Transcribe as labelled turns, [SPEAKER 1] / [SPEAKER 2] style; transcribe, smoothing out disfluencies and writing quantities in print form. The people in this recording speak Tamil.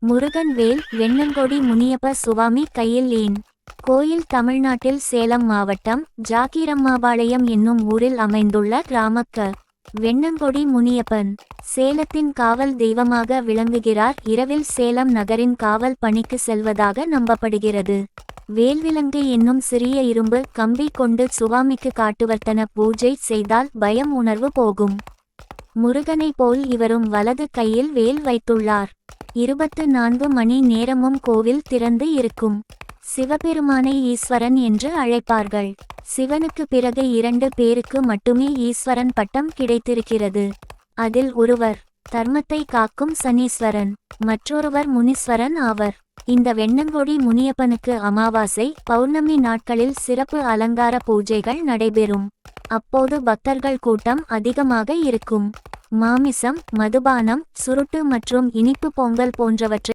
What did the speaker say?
[SPEAKER 1] முருகன் வேல் வெண்ணங்கொடி முனியப்ப சுவாமி கையில் ஏன். கோயில் தமிழ்நாட்டில் சேலம் மாவட்டம் ஜாக்கிரம்மாபாளையம் என்னும் ஊரில் அமைந்துள்ள கிராமக்க வெண்ணங்கொடி முனியப்பன் சேலத்தின் காவல் தெய்வமாக விளங்குகிறார். இரவில் சேலம் நகரின் காவல் பணிக்கு செல்வதாக நம்பப்படுகிறது. வேல்விலங்கு என்னும் சிறிய இரும்பு கம்பி கொண்டு சுவாமிக்கு காட்டுவர்த்தன பூஜை செய்தால் பயம் உணர்வு போகும். முருகனை போல் இவரும் வலது கையில் வேல் வைத்துள்ளார். 24 மணி நேரமும் கோவில் திறந்து இருக்கும். சிவபெருமானை ஈஸ்வரன் என்று அழைப்பார்கள். சிவனுக்கு பிறகு 2 பேருக்கு மட்டுமே ஈஸ்வரன் பட்டம் கிடைத்திருக்கிறது. அதில் ஒருவர் தர்மத்தை காக்கும் சனீஸ்வரன், மற்றொருவர் முனீஸ்வரன் ஆவர். இந்த வெண்ணங்கொடி முனியப்பனுக்கு அமாவாசை பௌர்ணமி நாட்களில் சிறப்பு அலங்கார பூஜைகள் நடைபெறும். அப்போது பக்தர்கள் கூட்டம் அதிகமாக இருக்கும். மாமிசம், மதுபானம், சுருட்டு மற்றும் இனிப்பு பொங்கல் போன்றவற்றை